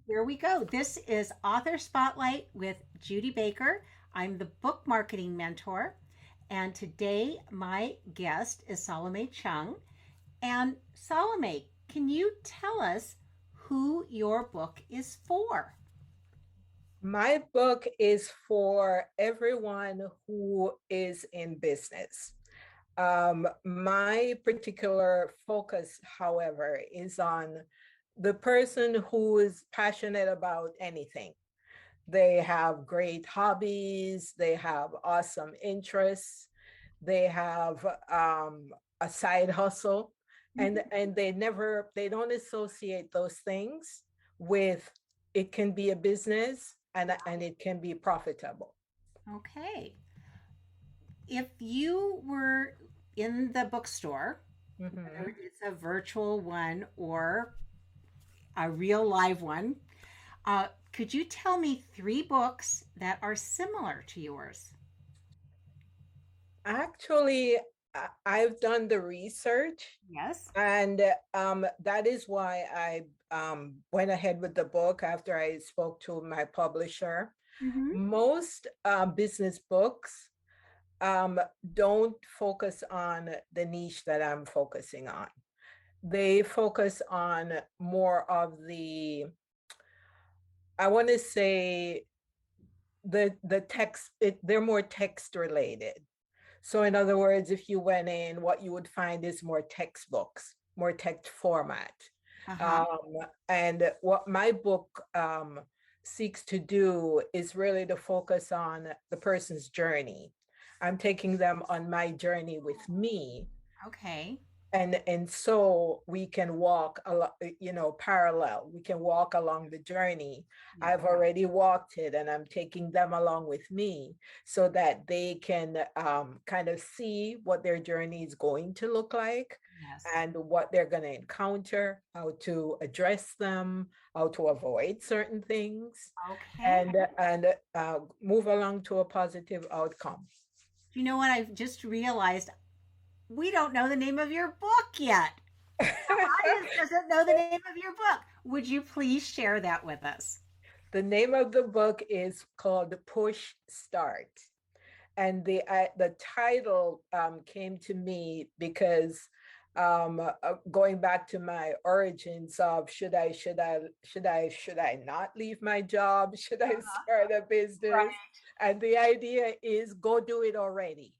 Here we go. This is Author Spotlight with Judy Baker. I'm the book marketing mentor. And today my guest is Salomie Chung. And Salomie, can you tell us who your book is for? My book is for everyone who is in business. My particular focus, however, is on the person who is passionate about anything. They have great hobbies, they have awesome interests, they have a side hustle, and they don't associate those things with it can be a business and it can be profitable. Okay. If you were in the bookstore, Mhm. whether it's a virtual one or a real live one, could you tell me three books that are similar to yours? Actually, I've done the research, Yes. and that is why I went ahead with the book after I spoke to my publisher. Mm-hmm. Most business books um, don't focus on the niche that I'm focusing on. They focus on more of I want to say, the text. They're more text related. So in other words, if you went in, what you would find is more textbooks, more text format. Uh-huh. Um, and what my book seeks to do is really to focus on the person's journey. I'm taking them on my journey with me, Okay. and so we can walk parallel. We can walk along the journey. Yeah. I've already walked it, and I'm taking them along with me so that they can kind of see what their journey is going to look like Yes. and what they're going to encounter, how to address them, how to avoid certain things, Okay. and move along to a positive outcome. You know what? I've just realized we don't know the name of your book yet. The audience doesn't know the name of your book. Would you please share that with us? The name of the book is called Push Start. And the title came to me because going back to my origins of should I not leave my job? Should I start a business? Right. And the idea is go do it already.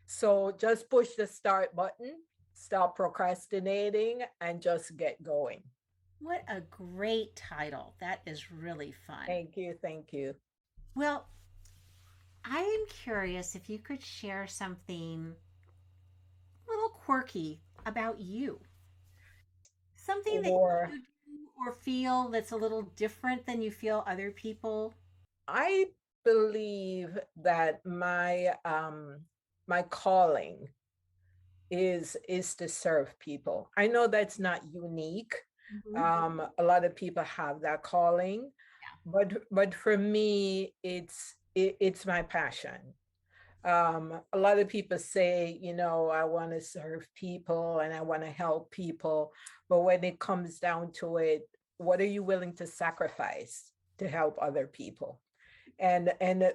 So just push the start button, stop procrastinating, and just get going. What a great title. That is really fun. Thank you. Thank you. Well, I am curious if you could share something a little quirky about you. Something that Or you do or feel that's a little different than you feel other people. I believe that my calling is to serve people. I know that's not unique. Mhm. A lot of people have that calling, but for me, it's my passion. A lot of people say, I want to serve people and I want to help people, but when it comes down to it, what are you willing to sacrifice to help other people? And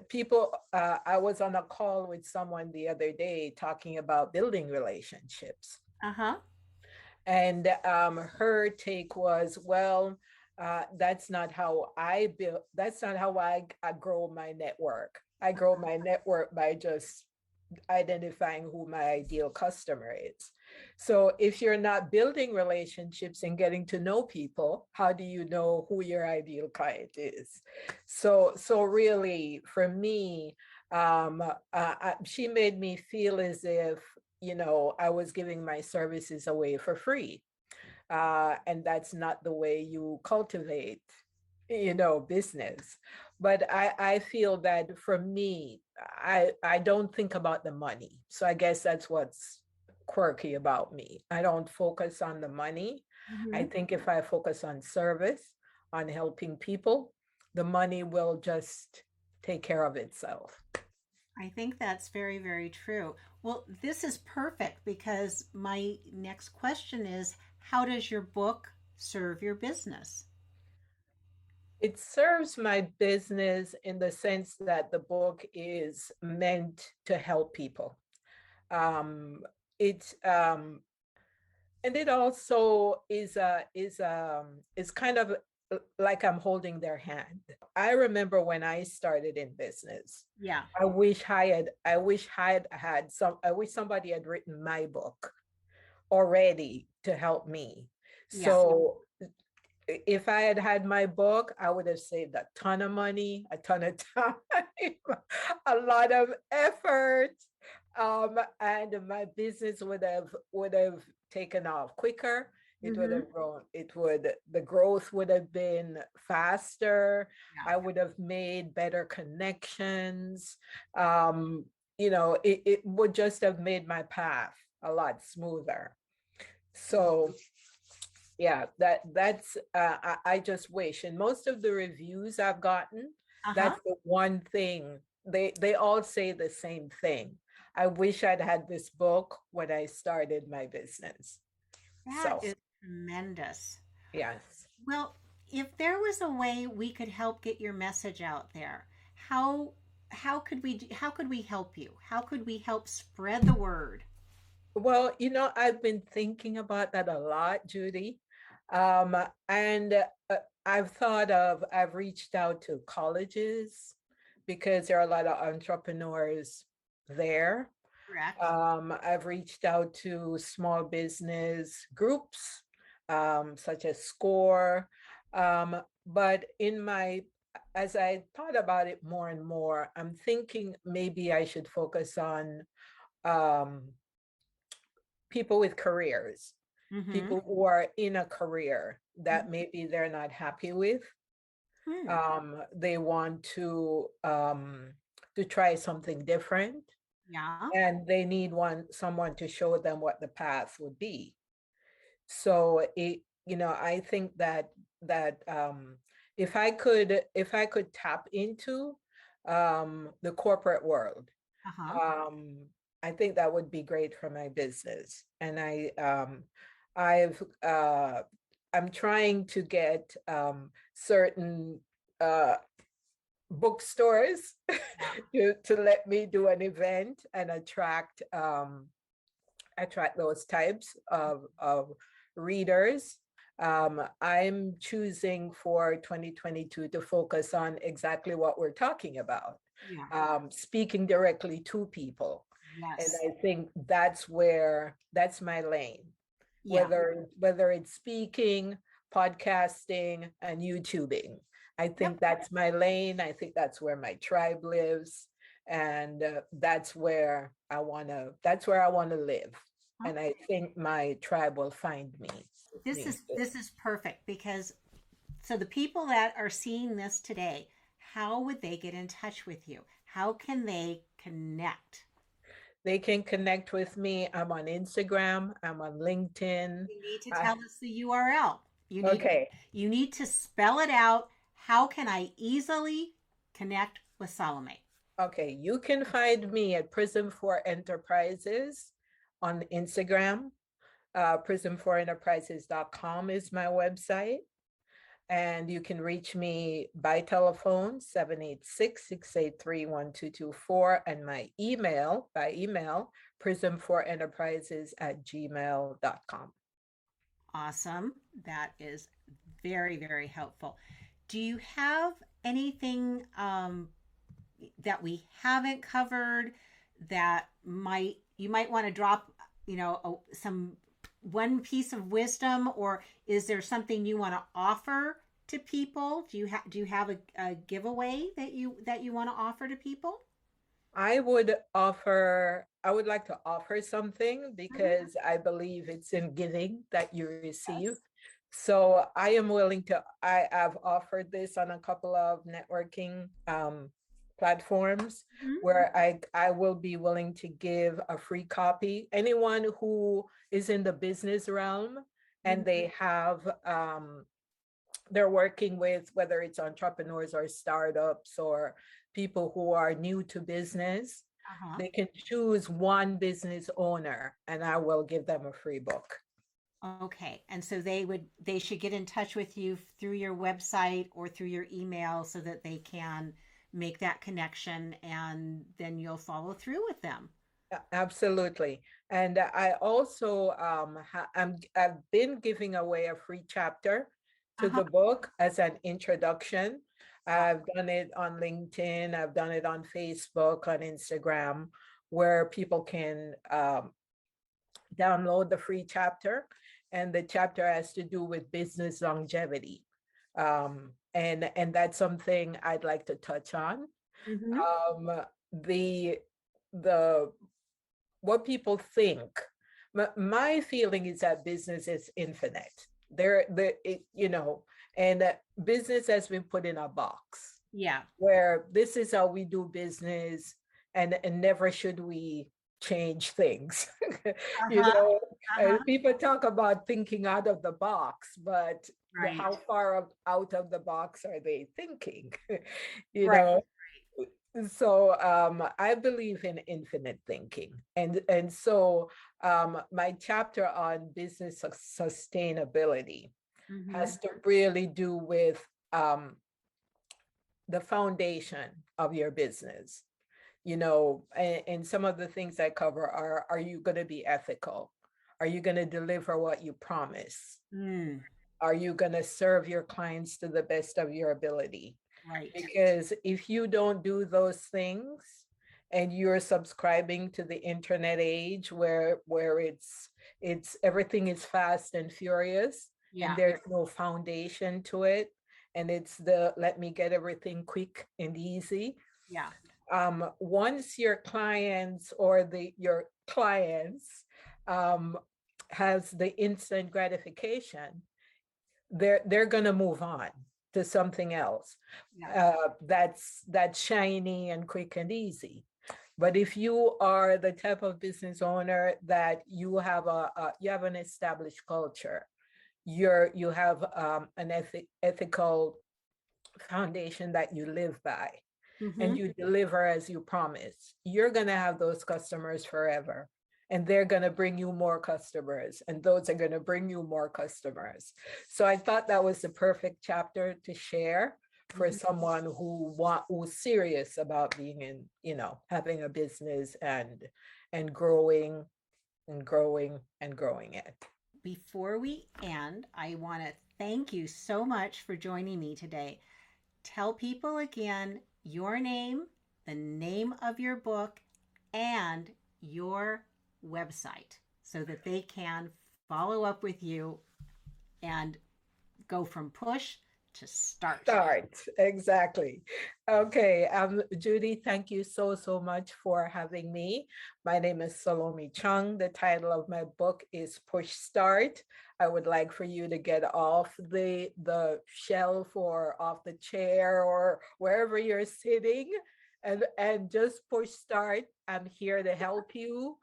people, I was on a call with someone the other day talking about building relationships, Uh-huh. and her take was, well, that's not how I build. That's not how I grow my network. I grow my network by just identifying who my ideal customer is. So if you're not building relationships and getting to know people, how do you know who your ideal client is? So really, for me, she made me feel as if I was giving my services away for free, and that's not the way you cultivate business. But I feel that for me, I don't think about the money. So I guess that's what's quirky about me. I don't focus on the money. I Mhm. think if I focus on service, on helping people, the money will just take care of itself. I think that's very, very true. Well, this is perfect because my next question is how does your book serve your business? It serves my business in the sense that the book is meant to help people. Um, it and it also is kind of like I'm holding their hand. I remember when I started in business. Yeah. I wish somebody had written my book already to help me. Yeah. So if I had had my book, I would have saved a ton of money, a ton of time, a lot of effort, and my business would have taken off quicker. It would Mm-hmm. have grown. The growth would have been faster. Yeah. I would have made better connections. Um, it would just have made my path a lot smoother. So yeah, that's I just wish. And most of the reviews I've gotten, Uh-huh. that's the one thing they all say the same thing. I wish I'd had this book when I started my business. That So is tremendous. yes. Well, if there was a way we could help get your message out there, how how could we help you? How could we help spread the word? Well, I've been thinking about that a lot, Judy. Um, and I've reached out to colleges because there are a lot of entrepreneurs there. Correct. I've reached out to small business groups, such as SCORE. But as I thought about it more and more, I'm thinking maybe I should focus on um, people with careers, Mm-hmm. people who are in a career that maybe they're not happy with. Hmm. They want to try something different, Yeah. and they need someone to show them what the path would be. So I think that if I could tap into the corporate world, Uh-huh. um, I think that would be great for my business. And I've I'm trying to get certain uh, bookstores Yeah. to let me do an event and attract those types of readers. I'm choosing for 2022 to focus on exactly what we're talking about, Yeah. speaking directly to people. And Yes. I think that's my lane, Yeah. whether it's speaking, podcasting, and YouTubing. I Yep. think that's my lane. I think that's where my tribe lives, and that's where I want to live. And I Okay. think my tribe will find me. This is perfect because so the people that are seeing this today, how would they get in touch with you? How can they connect? They can connect with me. I'm on Instagram. I'm on LinkedIn. You need to I, tell us the URL. okay. You need to spell it out. How can I easily connect with Salome? Okay. You can find me at Prism for Enterprises on Instagram. Prism4enterprises.com is my website. And you can reach me by telephone, 786-683-1224, and my email, prism4enterprises@gmail.com. Awesome. That is very, very helpful. Do you have anything that we haven't covered that might you might want to drop, some one piece of wisdom, or is there something you want to offer to people? Do you have a giveaway that you want to offer to people? I would like to offer something Mhm. because I believe it's in giving that you receive. Yes. So I've offered this on a couple of networking platforms Mhm. where I will be willing to give a free copy. Anyone who is in the business realm and Mhm. they're working with, whether it's entrepreneurs or startups or people who are new to business, Uh-huh. they can choose one business owner and I will give them a free book. Okay. And so they should get in touch with you through your website or through your email so that they can make that connection and then you'll follow through with them. Absolutely. And I also I've been giving away a free chapter to Uh-huh. the book as an introduction. Oh, I've done it on LinkedIn, I've done it on Facebook, on Instagram, where people can download the free chapter. And the chapter has to do with business longevity. And that's something I'd like to touch on. hmm. Um, the the what people think. My feeling is that business is infinite. And business has been put in a box Yeah. where this is how we do business, and never should we change things. you Uh-huh. know, Uh-huh. people talk about thinking out of the box, but Right. how far out of the box are they thinking? you Right. know, so I believe in infinite thinking, and so my chapter on business sustainability Hmm. has to really do with the foundation of your business. And some of the things I cover are you going to be ethical? Are you going to deliver what you promise? Mm, Are you going to serve your clients to the best of your ability? right. Because if you don't do those things and you're subscribing to the internet age where it's everything is fast and furious and Yeah. there's no foundation to it, and it's the let me get everything quick and easy. Yeah. Once your clients or the your clients um, has the instant gratification, they're going to move on to something else Yes. that's shiny and quick and easy. But if you are the type of business owner that you have an established culture, you have an ethical foundation that you live by, Hmm. and you deliver as you promise, you're going to have those customers forever. And they're going to bring you more customers, and those are going to bring you more customers. So I thought that was the perfect chapter to share for Hmm. someone who's serious about being in, having a business and growing and growing and growing it. Before we end, I want to thank you so much for joining me today. Tell people again your name, the name of your book, and your website so that they can follow up with you and go from push to start. Start, exactly. Okay, Judy, thank you so much for having me. My name is Salomie Chung. The title of my book is Push Start. I would like for you to get off the shelf or off the chair or wherever you're sitting, and just push start. I'm here to help you.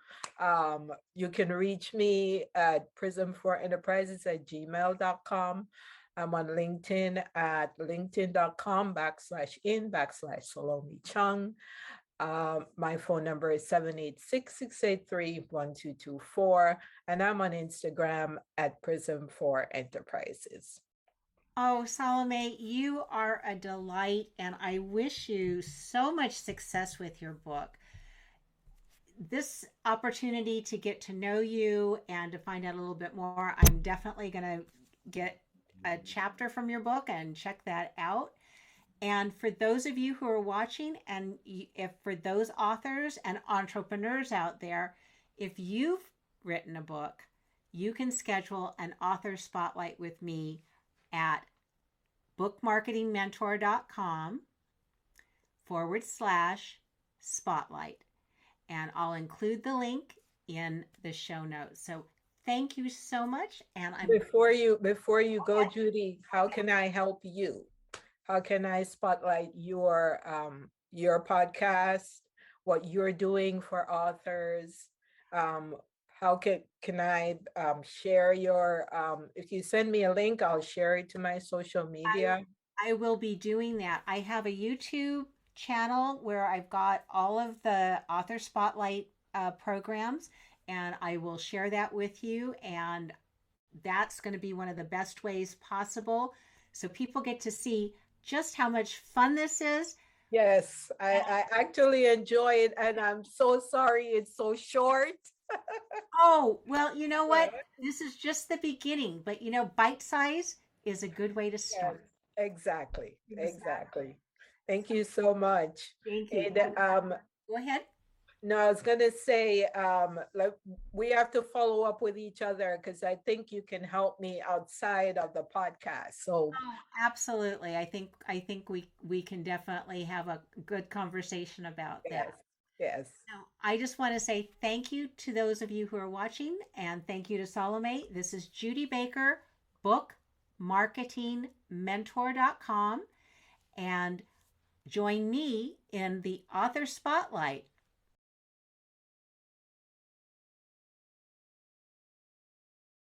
You can reach me at prism4enterprises@gmail.com. I'm on LinkedIn at linkedin.com/in/Salomie Chung. My phone number is 786-683-1224. And I'm on Instagram at Prism4Enterprises. Oh, Salome, you are a delight, and I wish you so much success with your book. This opportunity to get to know you and to find out a little bit more, I'm definitely going to get a chapter from your book and check that out. And for those of you who are watching, and if for those authors and entrepreneurs out there, if you've written a book, you can schedule an author spotlight with me at bookmarketingmentor.com/spotlight. And I'll include the link in the show notes. So thank you so much. And I'm Before you go, Judy, how can I help you? How can I spotlight your podcast, what you're doing for authors? Um, how can I share your if you send me a link, I'll share it to my social I media. I will be doing that. I have a YouTube channel where I've got all of the author spotlight programs, and I will share that with you. And that's going to be one of the best ways possible. So people get to see just how much fun this is. Yes, I actually enjoy it, and I'm so sorry it's so short. Oh, well, you know what? Yeah. This is just the beginning, but bite size is a good way to Yes, start. exactly, Exactly. exactly. Thank you so much. Thank you. And Go ahead. no, I was gonna say, like we have to follow up with each other because I think you can help me outside of the podcast. So Oh, absolutely. I think we can definitely have a good conversation about yes, that. yes. Now, I just want to say thank you to those of you who are watching, and thank you to Salome. This is Judy Baker, bookmarketingmentor.com, and join me in the author spotlight